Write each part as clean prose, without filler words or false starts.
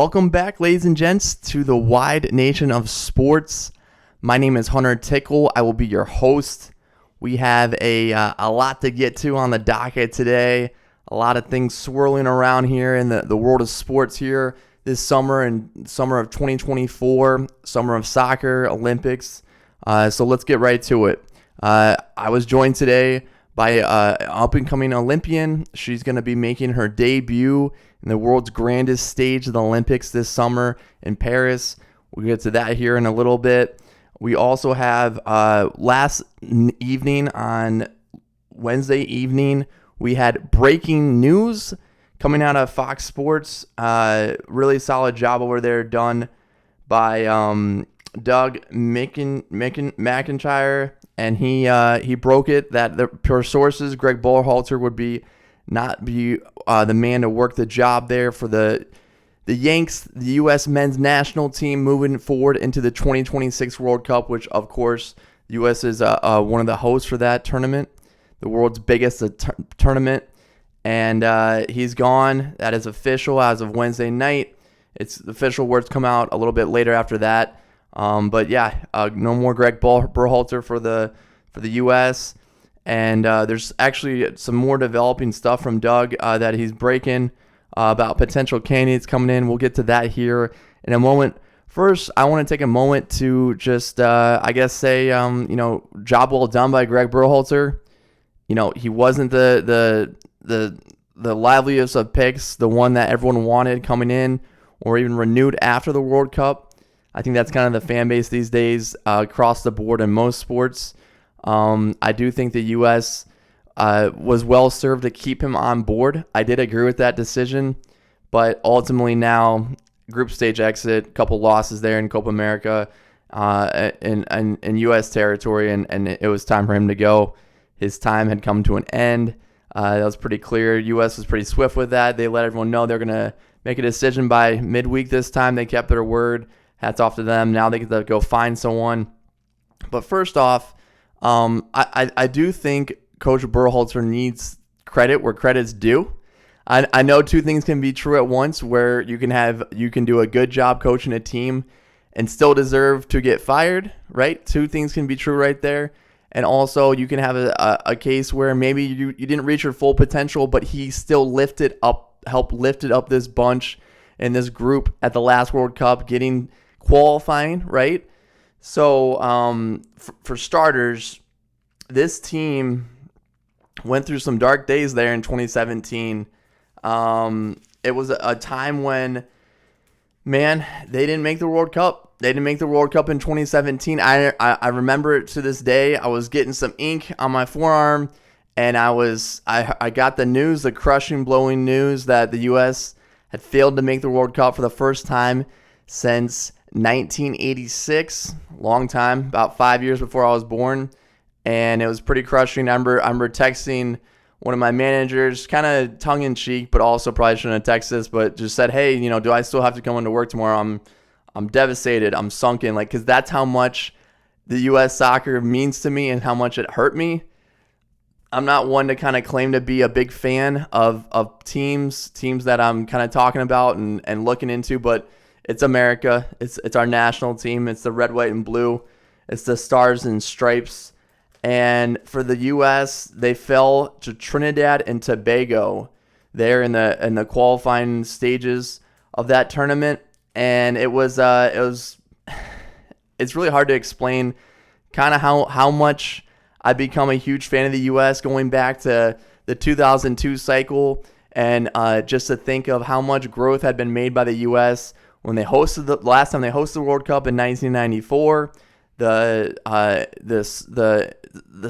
Welcome back, ladies and gents, to the wide nation of sports. My name is Hunter Tickle. I will be your host. We have a lot to get to on the docket today. A lot of things swirling around here in the world of sports here this summer and summer of 2024, summer of soccer, Olympics. So let's get right to it. I was joined today by an up-and-coming Olympian. She's going to be making her debut in the world's grandest stage of the Olympics this summer in Paris. We'll get to that here in a little bit. We also have last evening on Wednesday evening, we had breaking news coming out of Fox Sports. Really solid job over there done by Doug McIntyre, and he broke it that the per sources, Greg Berhalter would not be the man to work the job there for the Yanks, the U.S. men's national team moving forward into the 2026 World Cup, which of course the U.S. is one of the hosts for that tournament, the world's biggest tournament, and he's gone. That is official as of Wednesday night. It's official words come out a little bit later after that. But yeah, no more Greg Berhalter for the U.S. And there's actually some more developing stuff from Doug that he's breaking about potential candidates coming in. We'll get to that here in a moment. First, I want to take a moment to just, say, job well done by Greg Berhalter. He wasn't the liveliest of picks, the one that everyone wanted coming in or even renewed after the World Cup. I think that's kind of the fan base these days across the board in most sports. I do think the U.S. Was well served to keep him on board. I did agree with that decision, but ultimately now group stage exit, couple losses there in Copa America in U.S. territory, and it was time for him to go. His time had come to an end. That was pretty clear. U.S. was pretty swift with that. They let everyone know they're going to make a decision by midweek this time. They kept their word. Hats off to them. Now they get to go find someone. But first off, I do think Coach Berhalter needs credit where credit's due. I know two things can be true at once, where you can do a good job coaching a team and still deserve to get fired, right? Two things can be true right there. And also you can have a case where maybe you didn't reach your full potential, but he still helped lifted up this bunch and this group at the last World Cup, qualifying, right? So for starters, this team went through some dark days there in 2017. It was a time when, man, they didn't make the World Cup. They didn't make the World Cup in 2017. I remember it to this day. I was getting some ink on my forearm, and I got the crushing, blowing news that the U.S. had failed to make the World Cup for the first time since 1986. Long time, about 5 years before I was born. And it was pretty crushing. I remember texting one of my managers, kind of tongue-in-cheek, but also probably shouldn't have texted this, but just said, hey, do I still have to come into work tomorrow? I'm devastated. I'm sunken. Because that's how much the U.S. soccer means to me and how much it hurt me. I'm not one to kind of claim to be a big fan of teams that I'm kind of talking about and looking into, but it's America. It's our national team. It's the red, white, and blue. It's the stars and stripes. And for the U.S., they fell to Trinidad and Tobago there in the qualifying stages of that tournament, and it's really hard to explain kind of how much I've become a huge fan of the U.S. going back to the 2002 cycle, and just to think of how much growth had been made by the U.S. when they hosted the last time they hosted the World Cup in 1994. The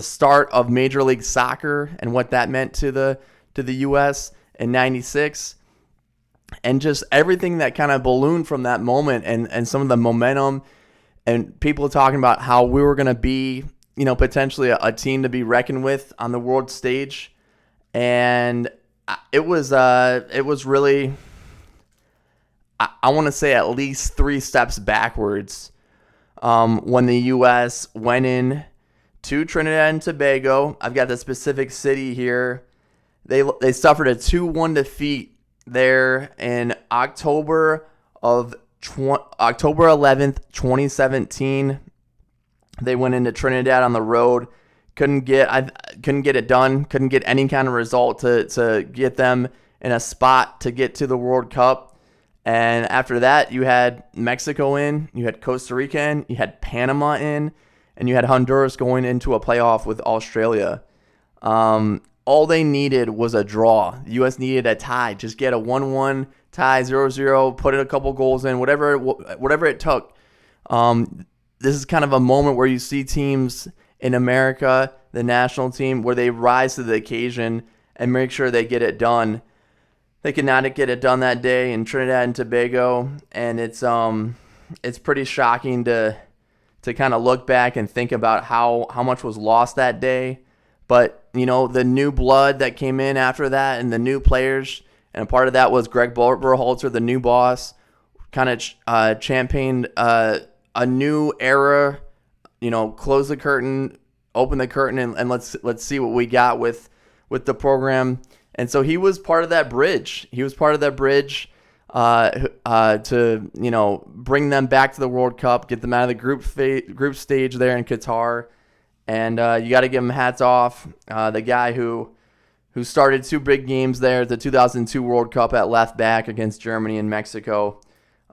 start of Major League Soccer and what that meant to the U.S. in 96, and just everything that kind of ballooned from that moment, and some of the momentum, and people talking about how we were going to be, potentially a team to be reckoned with on the world stage, and it was really, I want to say, at least 3 steps backwards when the U.S. went in to Trinidad and Tobago. I've got the specific city here. They suffered a 2-1 defeat there in October of October 11th, 2017. They went into Trinidad on the road. Couldn't get it done. Couldn't get any kind of result to get them in a spot to get to the World Cup. And after that, you had Mexico in, you had Costa Rica in, you had Panama in, and you had Honduras going into a playoff with Australia. All they needed was a draw. The U.S. needed a tie. Just get a 1-1 tie, 0-0, put a couple goals in, whatever it took. This is kind of a moment where you see teams in America, the national team, where they rise to the occasion and make sure they get it done. They could not get it done that day in Trinidad and Tobago, and it's pretty shocking to kind of look back and think about how much was lost that day. But, the new blood that came in after that and the new players, and a part of that was Greg Berhalter, the new boss, kind of championed a new era, close the curtain, open the curtain, and let's see what we got with the program. And so he was part of that bridge. He was part of that bridge to bring them back to the World Cup, get them out of the group stage there in Qatar. And you got to give him hats off. The guy who started 2 big games there at the 2002 World Cup at left back against Germany and Mexico.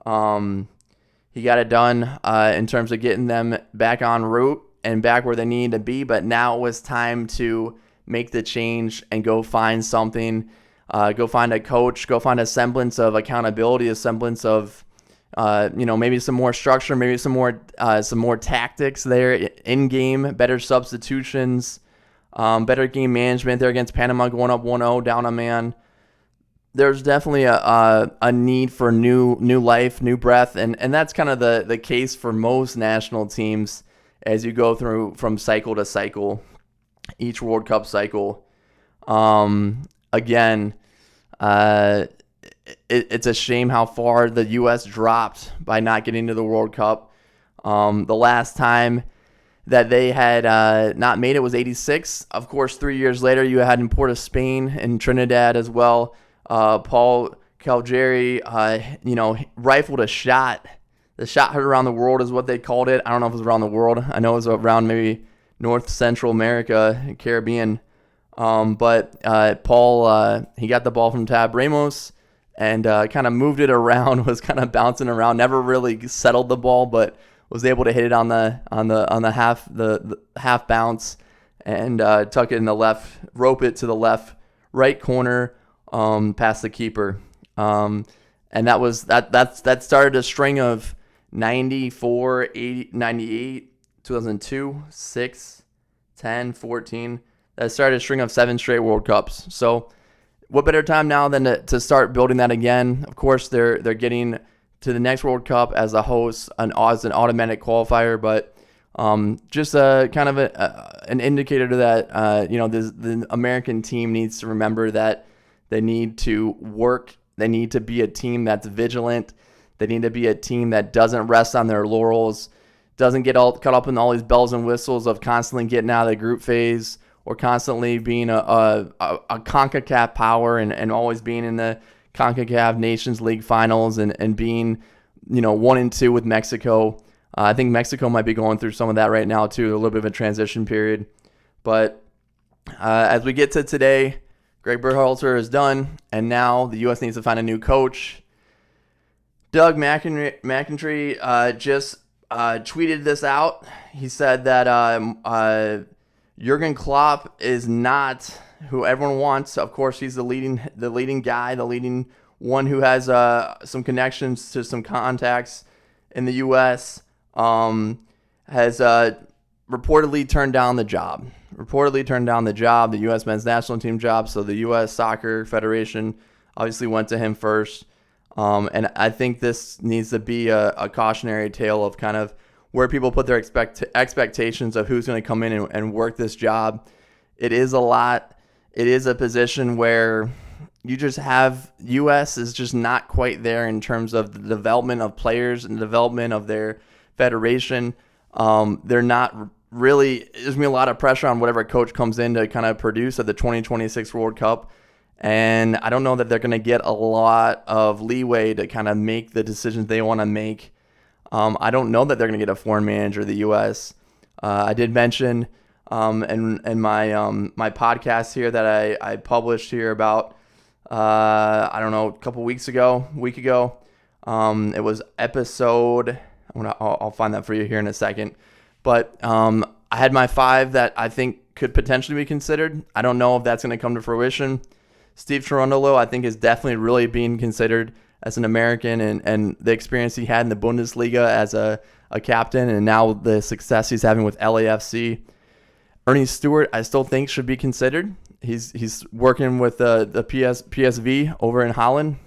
He got it done in terms of getting them back en route and back where they needed to be. But now it was time to make the change and go find something. Go find a coach. Go find a semblance of accountability, a semblance of maybe some more structure, maybe some more tactics there in game, better substitutions, better game management there against Panama, going up 1-0 down a man. There's definitely a need for new life, new breath, and that's kind of the case for most national teams as you go through from cycle to cycle, each World Cup cycle. Again, it's a shame how far the U.S. dropped by not getting to the World Cup. The last time that they had not made it was 86. Of course, 3 years later, you had in Port of Spain and Trinidad as well. Paul Calgary, rifled a shot. The shot heard around the world is what they called it. I don't know if it was around the world. I know it was around maybe North Central America, Caribbean. But Paul, he got the ball from Tab Ramos and kind of moved it around, was kind of bouncing around, never really settled the ball, but was able to hit it on the half bounce and tuck it in the left, rope it to the left right corner, past the keeper. And that started a string of 94, 80, 98, 2002, 6, 10, 14. That started a string of 7 straight World Cups. So what better time now than to start building that again? Of course, they're getting to the next World Cup as a host, as an automatic qualifier, but just a kind of an indicator to that, the American team needs to remember that they need to work. They need to be a team that's vigilant. They need to be a team that doesn't rest on their laurels, doesn't get all caught up in all these bells and whistles of constantly getting out of the group phase or constantly being a CONCACAF power and always being in the CONCACAF Nations League finals and being, 1-2 with Mexico. I think Mexico might be going through some of that right now too, a little bit of a transition period. But as we get to today, Greg Berhalter is done, and now the U.S. needs to find a new coach. Doug McIntyre just tweeted this out. He said that Jurgen Klopp is not who everyone wants. Of course, he's the leading guy, the leading one who has some connections to some contacts in the U.S. Has reportedly turned down the job. The U.S. men's national team job. So the U.S. Soccer Federation obviously went to him first. And I think this needs to be a cautionary tale of kind of where people put their expectations of who's going to come in and work this job. It is a lot. It is a position where you just have U.S. is just not quite there in terms of the development of players and the development of their federation. They're not really, there's going to be a lot of pressure on whatever coach comes in to kind of produce at the 2026 World Cup. And I don't know that they're going to get a lot of leeway to kind of make the decisions they want to make. I don't know that they're going to get a foreign manager of the U.S. I did mention in my podcast here that I published here about I don't know, week ago. It was episode. I'll find that for you here in a second. But I had my 5 that I think could potentially be considered. I don't know if that's going to come to fruition. Steve Cherundolo, I think, is definitely really being considered as an American, and the experience he had in the Bundesliga as a captain, and now the success he's having with LAFC. Ernie Stewart, I still think, should be considered. He's working with the PSV over in Holland.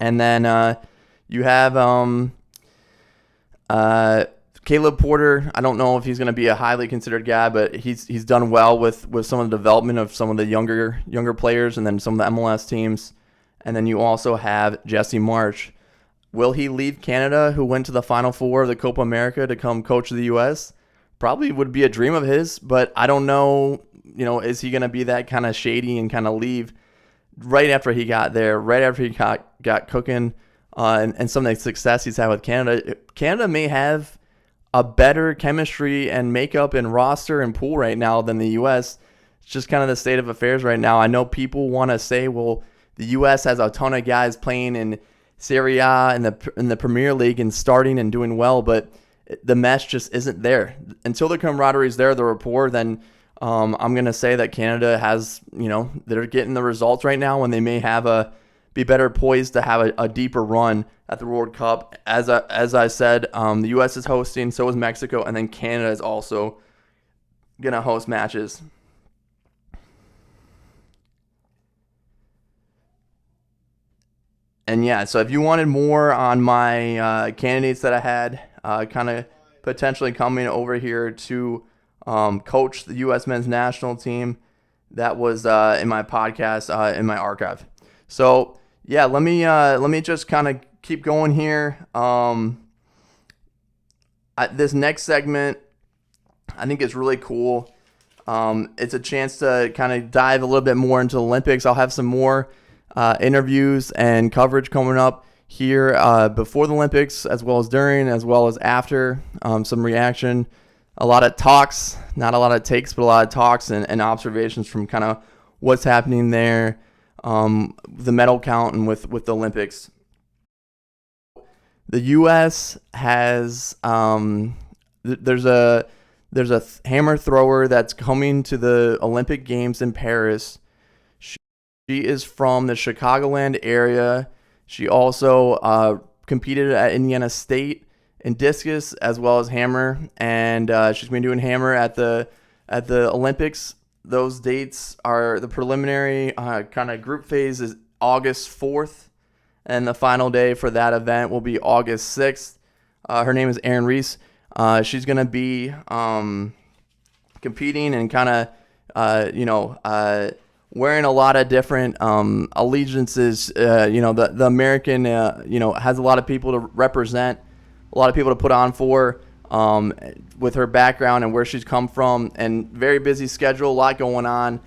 And then you have Caleb Porter. I don't know if he's going to be a highly considered guy, but he's done well with some of the development of some of the younger players and then some of the MLS teams. And then you also have Jesse Marsch. Will he leave Canada, who went to the Final Four of the Copa America, to come coach the U.S.? Probably would be a dream of his, but I don't know, is he going to be that kind of shady and kind of leave right after he got there, right after he got cooking, and some of the success he's had with Canada. Canada may have a better chemistry and makeup and roster and pool right now than the U.S. It's just kind of the state of affairs right now. I know people want to say, well, the U.S. has a ton of guys playing in Serie A in the Premier League and starting and doing well, but the mesh just isn't there. Until the camaraderie is there, the rapport, then I'm going to say that Canada has, they're getting the results right now, and they may be better poised to have a deeper run at the World Cup. As I said, the U.S. is hosting, so is Mexico, and then Canada is also going to host matches. And yeah, so if you wanted more on my candidates that I had kind of potentially coming over here to coach the U.S. men's national team, that was in my podcast, in my archive. So yeah, let me just kind of keep going here. This next segment, I think is really cool. It's a chance to kind of dive a little bit more into the Olympics. I'll have some more interviews and coverage coming up here before the Olympics, as well as during, as well as after. Some reaction, a lot of talks, not a lot of takes, but a lot of talks and observations from kind of what's happening there, the medal count, and with the Olympics. The U.S. has there's a hammer thrower that's coming to the Olympic Games in Paris. She is from the Chicagoland area. She also competed at Indiana State in discus as well as hammer, and she's been doing hammer at the Olympics. Those dates are the preliminary kind of group phase is August 4th, and the final day for that event will be August 6th. Her name is Erin Reese. She's going to be competing and kind of, wearing a lot of different allegiances. The American, has a lot of people to represent, a lot of people to put on for with her background and where she's come from, and very busy schedule, a lot going on.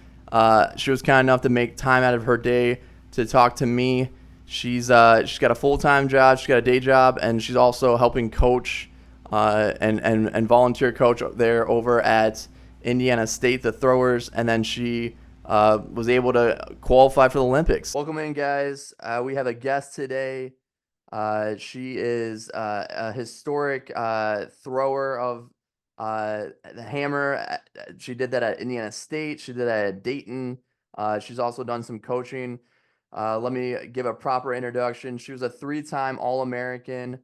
She was kind enough to make time out of her day to talk to me. She's got a full-time job, she's got a day job, and she's also helping coach and volunteer coach there over at Indiana State, the throwers, and then she was able to qualify for the Olympics. Welcome in, guys. We have a guest today. She is a historic thrower of the hammer. She did that at Indiana State. She did that at Dayton. She's also done some coaching. Let me give a proper introduction. She was a 3-time All-American.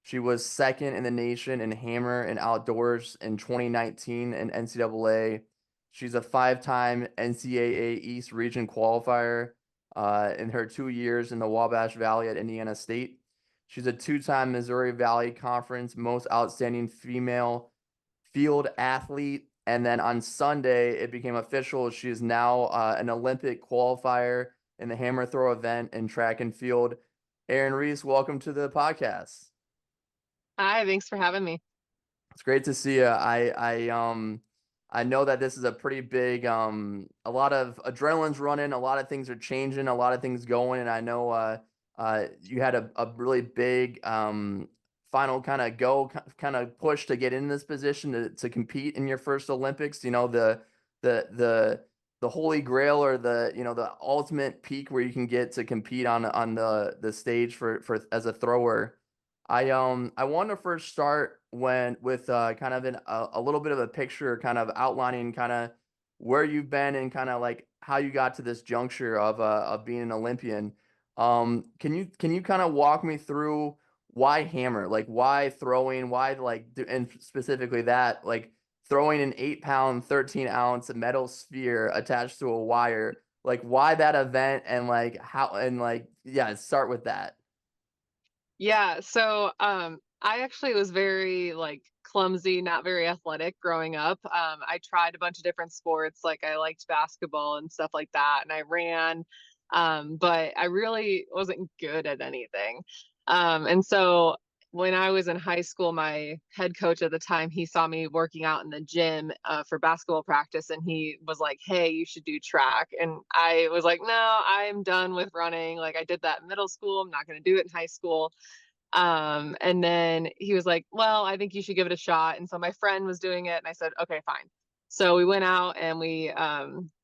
She was second in the nation in hammer and outdoors in 2019 in NCAA. She's a 5-time NCAA East Region qualifier in her 2 years in the Wabash Valley at Indiana State. She's a 2-time Missouri Valley Conference Most Outstanding Female Field Athlete. And then on Sunday, it became official. She is now an Olympic qualifier in the hammer throw event in track and field. Erin Reese, welcome to the podcast. Hi, thanks for having me. It's great to see you. I I know that this is a pretty big, a lot of adrenaline's running, a lot of things are changing, a lot of things going, and I know you had a really big final kind of kind of push to get in this position to compete in your first Olympics. You know, the the the holy grail or the ultimate peak where you can get to compete on the stage for as a thrower. I want to first start when with kind of a little bit of a picture, kind of outlining kind of where you've been and kind of like how you got to this juncture of being an Olympian. Can you kind of walk me through why hammer? Like why throwing? Why and specifically that like throwing an 8 pound, 13 ounce metal sphere attached to a wire? Like why that event and like how and like yeah, start with that. Yeah, so I actually was very like clumsy, not very athletic growing up. I tried a bunch of different sports, like I liked basketball and stuff like that, and I ran, but I really wasn't good at anything. And so when I was in high school, my head coach at the time, he saw me working out in the gym for basketball practice, and he was like, "Hey, you should do track." And I was like, "No, I'm done with running. Like I did that in middle school. I'm not going to do it in high school." And then he was like, "Well, I think you should give it a shot." And so my friend was doing it, and I said, "Okay, fine." So we went out and we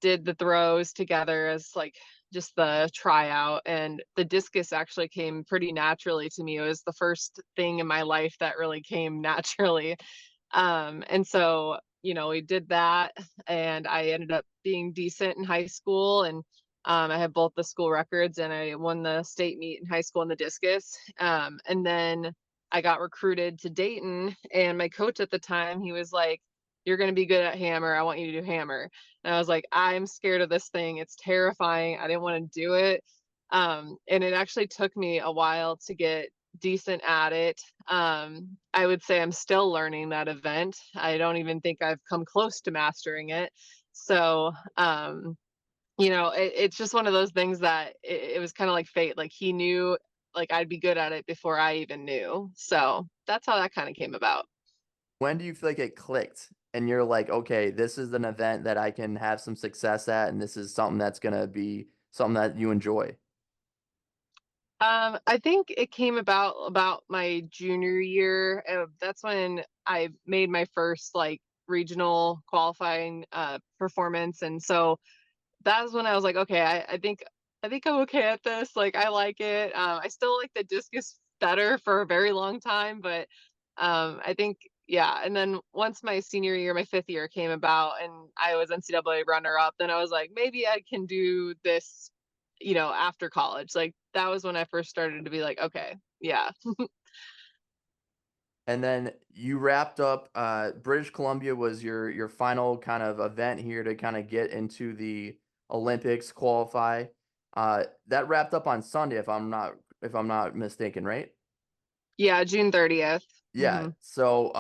did the throws together as like just the tryout. And the discus actually came pretty naturally to me. It was the first thing in my life that really came naturally. And so, we did that, and I ended up being decent in high school. And I had both the school records, and I won the state meet in high school in the discus. And then I got recruited to Dayton, and my coach at the time, he was like, "You're going to be good at hammer. I want you to do hammer." And I was like, "I'm scared of this thing. It's terrifying. I didn't want to do it." And it actually took me a while to get decent at it. I would say I'm still learning that event. I don't even think I've come close to mastering it. So, it's just one of those things that it was kind of like fate. Like he knew like I'd be good at it before I even knew. So that's how that kind of came about. When do you feel like it clicked and you're like, okay, this is an event that I can have some success at, and this is something that's gonna be something that you enjoy? I think it came about my junior year. That's when I made my first like regional qualifying performance, and so that was when I was like, okay, I think I'm okay at this. Like I like it. I still like the discus better for a very long time, but I think yeah. And then once my senior year, my fifth year came about, and I was NCAA runner up, then I was like, maybe I can do this, after college. Like that was when I first started to be like, okay, yeah. And then you wrapped up. British Columbia was your final kind of event here to kind of get into the Olympics, qualify. That wrapped up on Sunday, if I'm not mistaken, right? Yeah, June 30th. Yeah. So,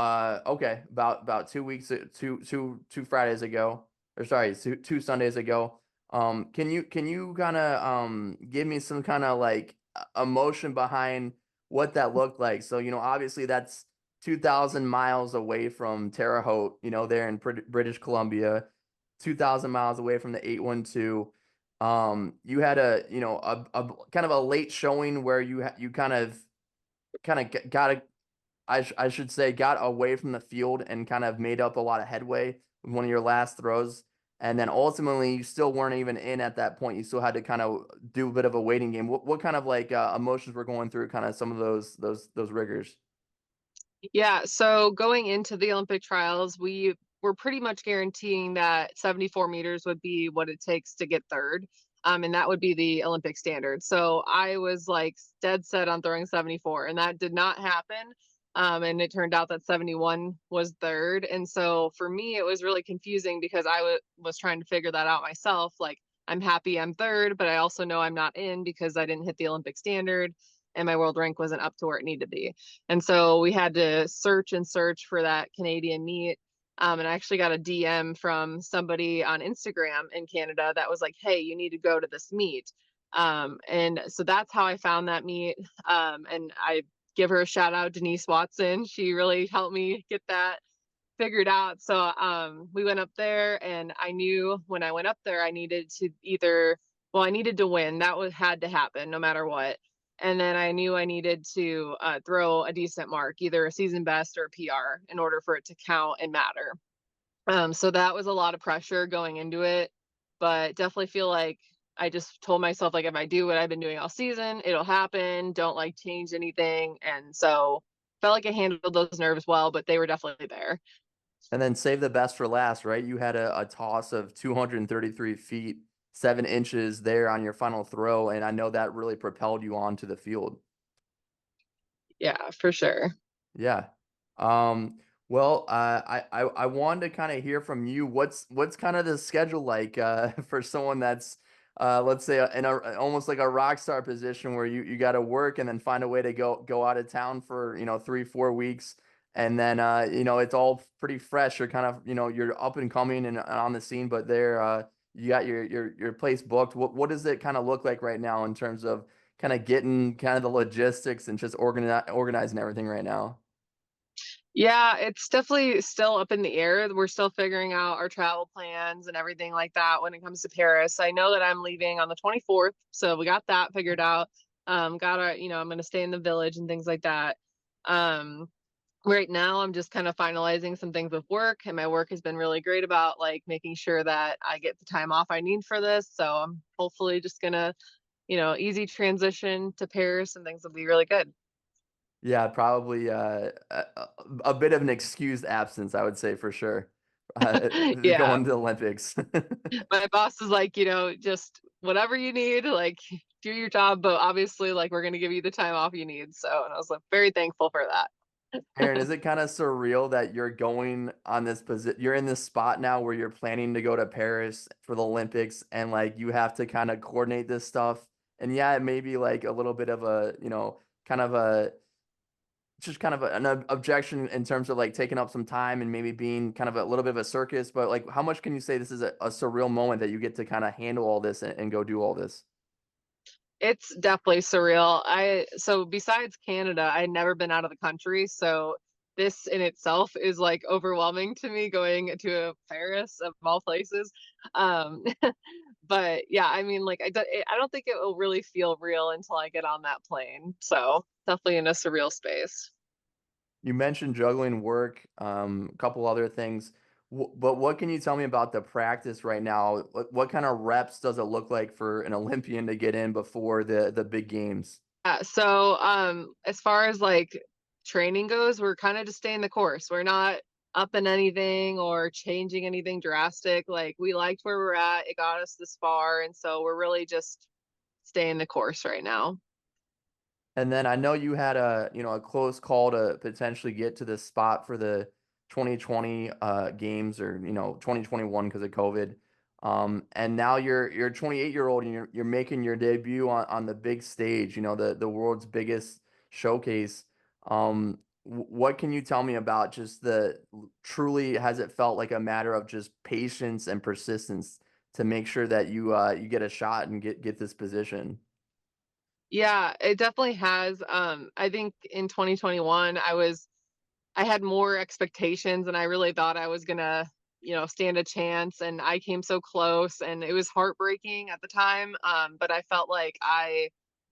okay, about 2 weeks, two Fridays ago, or sorry, two Sundays ago. Can you kind of give me some kind of like emotion behind what that looked like? So, obviously that's 2,000 miles away from Terre Haute, there in British Columbia, 2,000 miles away from the 812. You had a kind of a late showing where you kind of got a I should say got away from the field and kind of made up a lot of headway with one of your last throws. And then ultimately, you still weren't even in at that point. You still had to kind of do a bit of a waiting game. What kind of like emotions were going through kind of some of those rigors? Yeah, so going into the Olympic trials, we were pretty much guaranteeing that 74 meters would be what it takes to get third. And that would be the Olympic standard. So I was like dead set on throwing 74, and that did not happen. And it turned out that 71 was third. And so for me, it was really confusing because was trying to figure that out myself. Like, I'm happy I'm third, but I also know I'm not in because I didn't hit the Olympic standard and my world rank wasn't up to where it needed to be. And so we had to search and search for that Canadian meet. And I actually got a DM from somebody on Instagram in Canada that was like, "Hey, you need to go to this meet." And so that's how I found that meet. And I give her a shout out, Denise Watson. She really helped me get that. figured out. So we went up there, and I knew when I went up there I needed to either, well, I needed to win. That was had to happen no matter what. And then I knew I needed to throw a decent mark, either a season best or a PR, in order for it to count and matter. So that was a lot of pressure going into it, but definitely feel like I just told myself, like, if I do what I've been doing all season, it'll happen. Don't like change anything. And so felt like I handled those nerves well, but they were definitely there. And then save the best for last, right? You had a toss of 233 feet, 7 inches there on your final throw. And I know that really propelled you onto the field. Yeah, for sure. Yeah. Um, well, I wanted to kind of hear from you. What's kind of the schedule like for someone that's let's say in a almost like a rock star position where you got to work and then find a way to go out of town for 3-4 weeks, and then it's all pretty fresh. You're kind of you're up and coming and on the scene, but there you got your place booked. What does it kind of look like right now in terms of kind of getting kind of the logistics and just organizing everything right now? Yeah, it's definitely still up in the air. We're still figuring out our travel plans and everything like that when it comes to Paris. I know that I'm leaving on the 24th, so we got that figured out. Got our, I'm going to stay in the village and things like that. Um, right now, I'm just kind of finalizing some things with work, and my work has been really great about like making sure that I get the time off I need for this. So I'm hopefully just gonna, easy transition to Paris, and things will be really good. Yeah, probably a bit of an excused absence, I would say for sure. Yeah. Going to the Olympics. My boss is like, just whatever you need, like do your job, but obviously like we're gonna give you the time off you need. So, and I was like very thankful for that. Aaron, is it kind of surreal that you're going on this position? You're in this spot now where you're planning to go to Paris for the Olympics, and like you have to kind of coordinate this stuff. And yeah, it may be like a little bit of a, kind of a just kind of an objection in terms of like taking up some time and maybe being kind of a little bit of a circus. But like, how much can you say this is a surreal moment that you get to kind of handle all this and go do all this? It's definitely surreal. So besides Canada, I had never been out of the country, so this in itself is like overwhelming to me, going to Paris of all places. Um, but yeah, I mean, like I don't think it will really feel real until I get on that plane. So definitely in a surreal space. You mentioned juggling work, a couple other things. But what can you tell me about the practice right now? What kind of reps does it look like for an Olympian to get in before the big games? So as far as like training goes, we're kind of just staying the course. We're not up in anything or changing anything drastic. Like we liked where we're at. It got us this far, and so we're really just staying the course right now. And then I know you had a close call to potentially get to this spot for the 2020 games, or 2021 because of COVID. And now you're a 28-year-old and you're making your debut on the big stage, the world's biggest showcase. What can you tell me about just the truly has it felt like a matter of just patience and persistence to make sure that you get a shot and get this position? Yeah, it definitely has. I think in 2021, I had more expectations, and I really thought I was gonna, stand a chance. And I came so close, and it was heartbreaking at the time. But I felt like I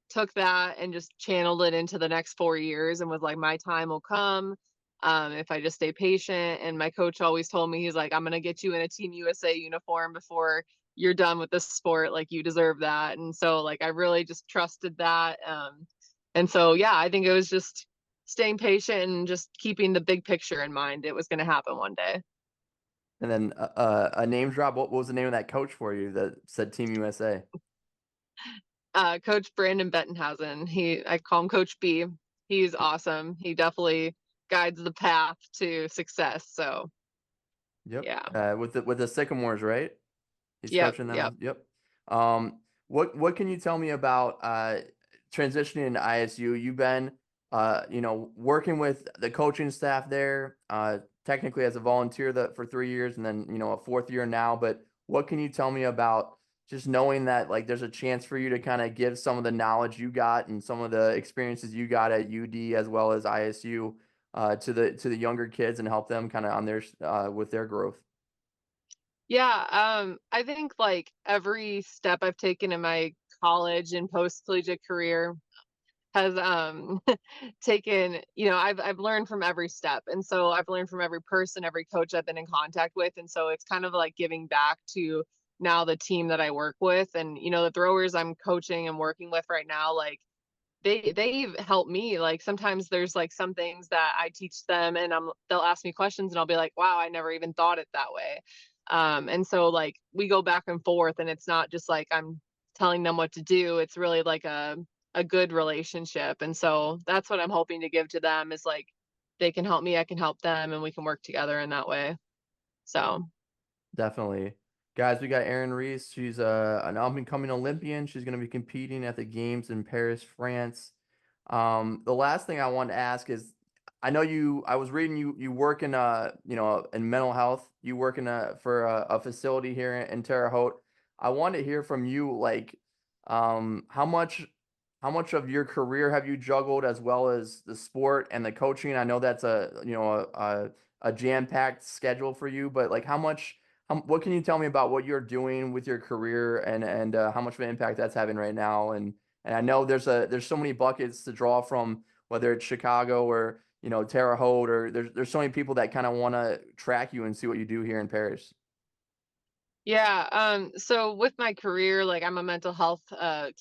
took that and just channeled it into the next 4 years, and was like, my time will come if I just stay patient. And my coach always told me, he's like, I'm gonna get you in a Team USA uniform before you're done with this sport. Like you deserve that. And so like I really just trusted that. And so yeah, I think it was just staying patient and just keeping the big picture in mind. It was going to happen one day. And then a name drop. What was the name of that coach for you that said Team USA? Coach Brandon Bettenhausen, I call him Coach B. He's awesome. He definitely guides the path to success. So Yep. yeah, With the Sycamores, right? He's yep, coaching them. yep. Yep. What can you tell me about transitioning into ISU? You've been working with the coaching staff there, technically as a volunteer for 3 years, and then a fourth year now. But what can you tell me about just knowing that like there's a chance for you to kind of give some of the knowledge you got and some of the experiences you got at UD as well as ISU to the younger kids and help them kind of on their with their growth. Yeah, I think like every step I've taken in my college and post collegiate career has taken, I've learned from every step. And so I've learned from every person, every coach I've been in contact with. And so it's kind of like giving back to now the team that I work with. And the throwers I'm coaching and working with right now, like they've helped me. Like sometimes there's like some things that I teach them and they'll ask me questions and I'll be like, wow, I never even thought it that way. And so like we go back and forth, and it's not just like I'm telling them what to do. It's really like a good relationship. And so that's what I'm hoping to give to them, is like they can help me, I can help them, and we can work together in that way. So Definitely. Guys, we got Erin Reese. She's an up and coming Olympian. She's going to be competing at the games in Paris, France. The last thing I wanted to ask is, I know I was reading you work in in mental health. You work in for a facility here in Terre Haute. I wanted to hear from you, like, how much of your career have you juggled as well as the sport and the coaching? I know that's a jam-packed schedule for you, but like what can you tell me about what you're doing with your career and how much of an impact that's having right now? And I know there's so many buckets to draw from, whether it's Chicago or Terre Haute, or there's so many people that kind of want to track you and see what you do here in Paris. yeah, so with my career, like I'm a mental health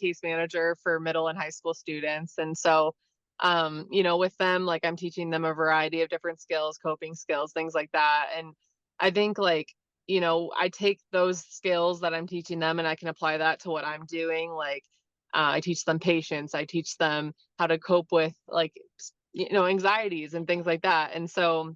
case manager for middle and high school students. And so with them, like I'm teaching them a variety of different skills, coping skills, things like that. And I think like, I take those skills that I'm teaching them and I can apply that to what I'm doing. Like I teach them patience, I teach them how to cope with like anxieties and things like that. And so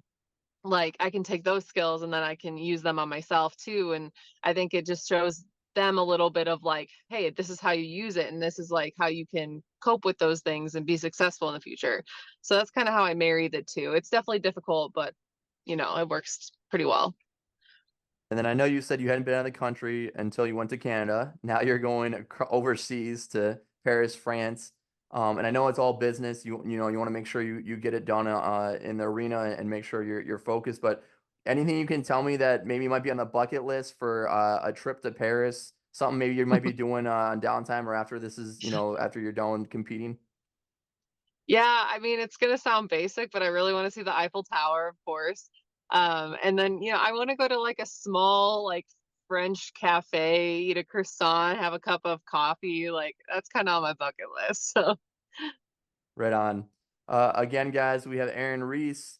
like I can take those skills and then I can use them on myself too. And I think it just shows them a little bit of like, hey, this is how you use it, and this is like how you can cope with those things and be successful in the future. So that's kind of how I marry the two. It's definitely difficult, but it works pretty well. And then I know you said you hadn't been out of the country until you went to Canada. Now you're going overseas to Paris, France. And I know it's all business. You want to make sure you get it done in the arena and make sure you're focused. But anything you can tell me that maybe might be on the bucket list for a trip to Paris, something maybe you might be doing on downtime or after this is, after you're done competing. Yeah, I mean, it's gonna sound basic, but I really want to see the Eiffel Tower, of course. And then, I want to go to like a small, like French cafe, eat a croissant, have a cup of coffee. Like that's kind of on my bucket list. So Right on. Again, guys, we have Erin Reese.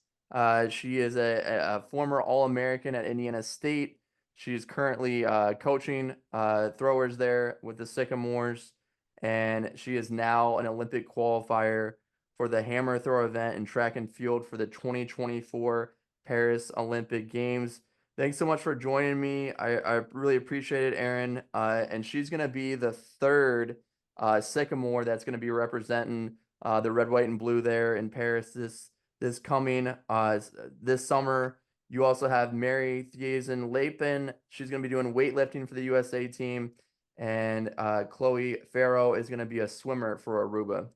She is a former All-American at Indiana State. She's currently coaching throwers there with the Sycamores, and she is now an Olympic qualifier for the hammer throw event in track and field for the 2024 Paris Olympic Games. Thanks so much for joining me. I really appreciate it, Erin. And she's going to be the third Sycamore that's going to be representing the red, white, and blue there in Paris this coming this summer. You also have Mary Thiazen Lapin. She's going to be doing weightlifting for the USA team, and Chloe Farrow is going to be a swimmer for Aruba.